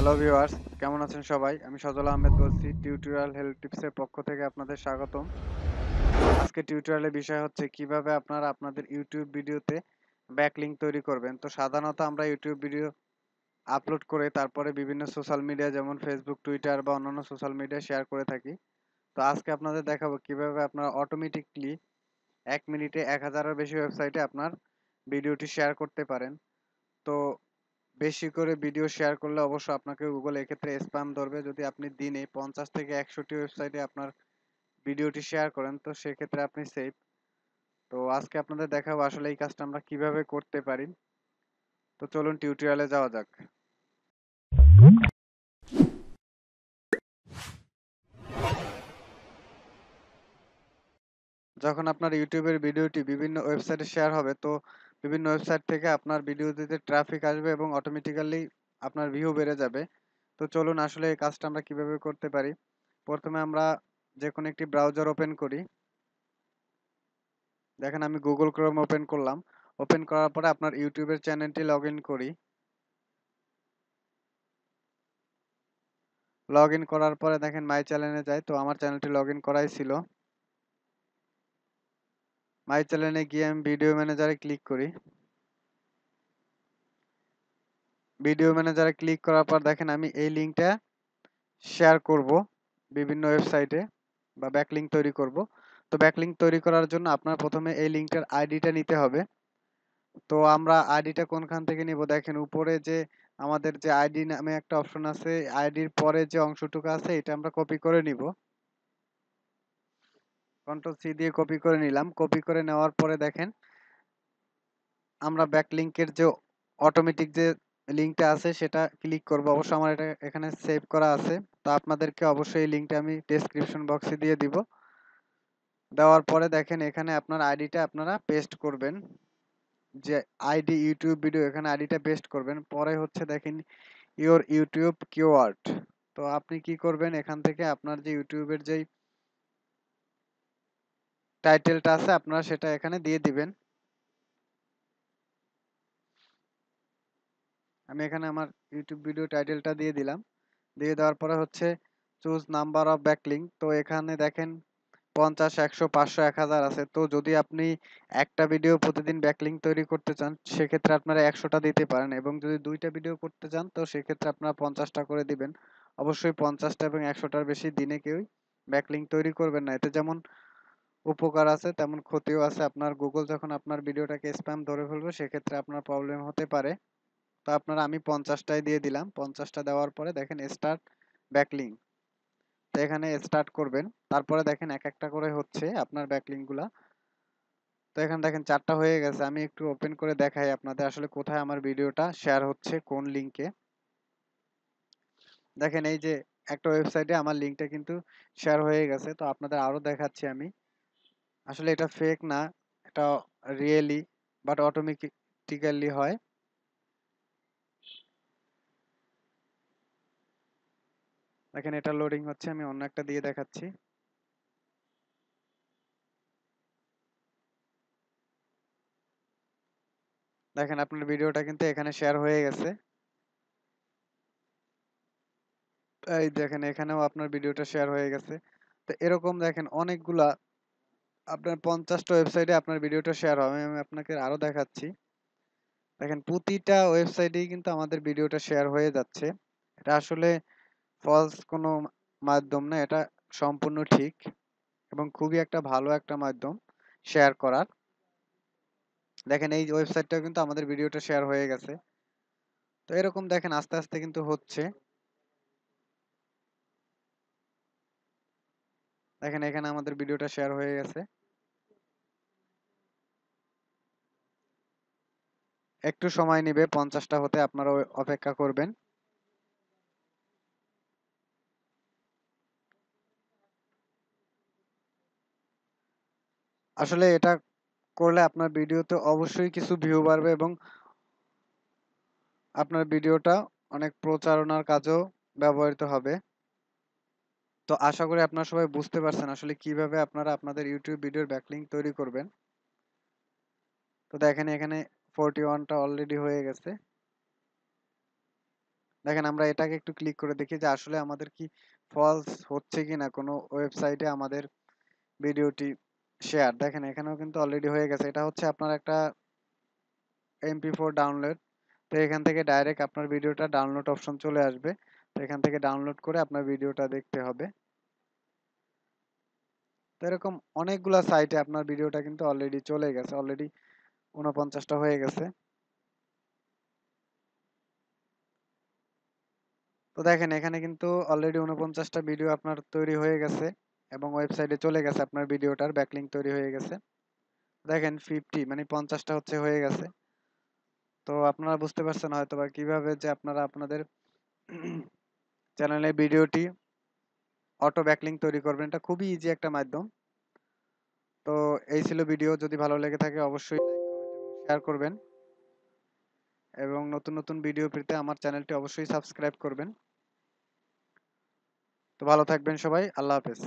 Hello viewers, কেমন আছেন সবাই? আমি সজল আহমেদ বলছি টিউটোরিয়াল হেল্প টিপসের পক্ষ থেকে আপনাদের স্বাগতম। আজকে টিউটোরিয়ালের বিষয় হচ্ছে কিভাবে আপনারা আপনাদের ইউটিউব ভিডিওতে ব্যাকলিংক তৈরি করবেন। তো সাধারণত আমরা ইউটিউব ভিডিও আপলোড করে তারপরে বিভিন্ন সোশ্যাল মিডিয়া যেমন ফেসবুক, টুইটার বা অন্যান্য সোশ্যাল মিডিয়ায় শেয়ার করে থাকি। তো আজকে আপনাদের দেখাবো কিভাবে আপনারা অটোমেটিকলি ১ মিনিটে ১,০০০ এর বেশি ওয়েবসাইটে আপনার ভিডিওটি শেয়ার করতে পারেন। তো বেশি করে ভিডিও শেয়ার করলে অবশ্য আপনাকে গুগল এক্ষেত্রে স্প্যাম ধরবে। যদি আপনি দিনে ৫০ থেকে ১০০ টি ওয়েবসাইটে আপনার ভিডিওটি শেয়ার করেন তো সেক্ষেত্রে আপনি সেফ। তো আজকে আপনাদের দেখাবো আসলে এই কাজটা আমরা কিভাবে করতে পারি। তো চলুন টিউটোরিয়ালে যাওয়া যাক। যখন আপনার ইউটিউবের ভিডিওটি বিভিন্ন ওয়েবসাইটে শেয়ার হবে তো বিভিন্ন ওয়েবসাইট থেকে আপনার ভিডিওটিতে ট্রাফিক আসবে এবং অটোমেটিক্যালি আপনার ভিউ বেড়ে যাবে। তো চলুন আসলে এই কাজটা আমরা কিভাবে করতে পারি। প্রথমে আমরা যেকোনো একটি ব্রাউজার ওপেন করি। দেখেন আমি গুগল ক্রোম ওপেন করলাম। ওপেন করার পরে আপনার ইউটিউবের চ্যানেলটি লগ ইন করি। লগ ইন করার পরে দেখেন মাই চ্যানেলে যাই। তো আমার চ্যানেলটি লগ ইন করাই ছিল। মাই চ্যানেলে গিয়ে আমি ভিডিও ম্যানেজারে ক্লিক করি। ভিডিও ম্যানেজারে ক্লিক করার পর দেখেন আমি এই লিঙ্কটা শেয়ার করব বিভিন্ন ওয়েবসাইটে বা ব্যাকলিঙ্ক তৈরি করব। তো ব্যাকলিঙ্ক তৈরি করার জন্য আপনার প্রথমে এই লিঙ্কটার আইডিটা নিতে হবে। তো আমরা আইডিটা কোনখান থেকে নিব দেখেন উপরে যে আমাদের যে আইডি নামে একটা অপশন আছে আইডির পরে যে অংশটুকু আছে এটা আমরা কপি করে নিব। কন্ট্রোল সি দিয়ে কপি করে নিলাম। কপি করে নেওয়ার পরে দেখেন আমরা ব্যাকলিংকের যে অটোমেটিক যে লিংকটা আছে সেটা ক্লিক করব। অবশ্য আমার এটা এখানে সেভ করা আছে। তো আপনাদেরকে অবশ্যই এই লিংকটা আমি ডেসক্রিপশন বক্সে দিয়ে দিব। দেওয়ার পরে দেখেন এখানে আপনার আইডিটা আপনারা পেস্ট করবেন। যে আইডি ইউটিউব ভিডিও এখানে আইডিটা পেস্ট করবেন। পরে হচ্ছে দেখেন ইওর ইউটিউব কিওয়ার্ড। তো আপনি কি করবেন এখান থেকে আপনার যে ইউটিউবের যেই টাইটেলটা আছে আপনারা সেটা এখানে দিয়ে দিবেন। আমি এখানে আমার ইউটিউব ভিডিও টাইটেলটা দিয়ে দিলাম। দিয়ে দেওয়ার পরে হচ্ছে চুজ নাম্বার অফ ব্যাকলিঙ্ক। তো এখানে দেখেন ৫০, ১০০, ৫০০, ১,০০০ আছে। তো যদি আপনি একটা ভিডিও প্রতিদিন ব্যাকলিঙ্ক তৈরি করতে চান সেক্ষেত্রে আপনারা ১০০টা দিতে পারেন এবং যদি ২টা ভিডিও করতে চান তো সেক্ষেত্রে আপনারা ৫০টা করে দিবেন। অবশ্যই ৫০টা এবং ১০০টার বেশি দিনে কেউই ব্যাকলিঙ্ক তৈরি করবেন না। এতে যেমন উপকার আছে তেমন ক্ষতিও আছে। আপনার গুগল যখন আপনার ভিডিওটাকে স্প্যাম ধরে ফেলবে সেক্ষেত্রে আপনার প্রবলেম হতে পারে। তো আপনারা আমি ৫০টাই দিয়ে দিলাম। ৫০টা দেওয়ার পরে দেখেন স্টার্ট ব্যাকলিঙ্ক। তো এখানে স্টার্ট করবেন। তারপরে দেখেন এক একটা করে হচ্ছে আপনার ব্যাকলিঙ্ক গুলা। তো এখানে দেখেন ৪টা হয়ে গেছে। আমি একটু ওপেন করে দেখাই আপনাদের আসলে কোথায় আমার ভিডিওটা শেয়ার হচ্ছে কোন লিঙ্কে। দেখেন এই যে একটা ওয়েবসাইটে আমার লিঙ্কটা কিন্তু শেয়ার হয়ে গেছে। তো আপনাদের আরো দেখাচ্ছি আমি। আসলে এটা ফেক না, এটা রিয়েলি বাট অটোমেটিক্যালি হয়। দেখেন এটা লোডিং হচ্ছে, আমি অন্য একটা দিয়ে দেখাচ্ছি। দেখেন আপনার ভিডিওটা কিন্তু এখানে শেয়ার হয়ে গেছে। এই দেখেন এখানেও আপনার ভিডিওটা শেয়ার হয়ে গেছে। তো এরকম দেখেন অনেকগুলা আপনার ৫০টা ওয়েবসাইটে আপনার ভিডিওটা শেয়ার হবে। আমি আপনাকে আরো দেখাচ্ছি। দেখেন প্রতিটা ওয়েবসাইটেই কিন্তু আমাদের ভিডিওটা শেয়ার হয়ে যাচ্ছে। এটা আসলে ফলস কোনো মাধ্যম না, এটা সম্পূর্ণ ঠিক এবং খুবই একটা ভালো একটা মাধ্যম শেয়ার করার। দেখেন এই ওয়েবসাইটটাও কিন্তু আমাদের ভিডিওটা শেয়ার হয়ে গেছে। তো এরকম দেখেন আস্তে আস্তে কিন্তু হচ্ছে। দেখেন এখানে আমাদের ভিডিওটা শেয়ার হয়ে গেছে। একটু সময় নিবে ৫০টা হতে, আপনারা অপেক্ষা করবেন। আসলে এটা করলে আপনার ভিডিওতে অবশ্যই কিছু ভিউ বাড়বে এবং আপনার ভিডিওটা অনেক প্রচারণার কাজেও ব্যবহৃত হবে। তো আশা করি আপনারা সবাই বুঝতে পারছেন আসলে কিভাবে আপনারা আপনাদের ইউটিউব ভিডিওর ব্যাকলিঙ্ক তৈরি করবেন। তো দেখেন এখানে 41টা অলরেডি হয়ে গেছে। দেখেন আমরা এটাকে একটু ক্লিক করে দেখি যে আসলে আমাদের কি ফলস হচ্ছে কিনা কোনো ওয়েবসাইটে আমাদের ভিডিওটি শেয়ার। দেখেন এখানেও কিন্তু অলরেডি হয়ে গেছে। এটা হচ্ছে আপনার একটা MP4 ডাউনলোড। তো এখান থেকে ডাইরেক্ট আপনার ভিডিওটা ডাউনলোড অপশন চলে আসবে। তো এখান থেকে ডাউনলোড করে আপনার ভিডিওটা দেখতে হবে। তো এরকম অনেকগুলা সাইটে আপনার ভিডিওটা কিন্তু অলরেডি চলে গেছে। অলরেডি ৪৯টা হয়ে গেছে। তো দেখেন এখানে কিন্তু অলরেডি ৪৯টা ভিডিও আপনার তৈরি হয়ে গেছে এবং ওয়েবসাইটে চলে গেছে আপনার ভিডিওটার ব্যাকলিংক তৈরি হয়ে গেছে। দেখেন 50 মানে 50টা হচ্ছে হয়ে গেছে। তো আপনারা বুঝতে পারছেন হয়তোবা কিভাবে যে আপনারা আপনাদের চ্যানেলে ভিডিওটি অটো ব্যাকলিংক তৈরি করবেন। এটা খুবই ইজি একটা মাধ্যম। তো এই ছিল ভিডিও। যদি ভালো লেগে থাকে অবশ্যই লাইক, কমেন্ট এবং শেয়ার করবেন এবং নতুন নতুন ভিডিও পেতে আমার চ্যানেলটি অবশ্যই সাবস্ক্রাইব করবেন। তো ভালো থাকবেন সবাই। আল্লাহ হাফেজ।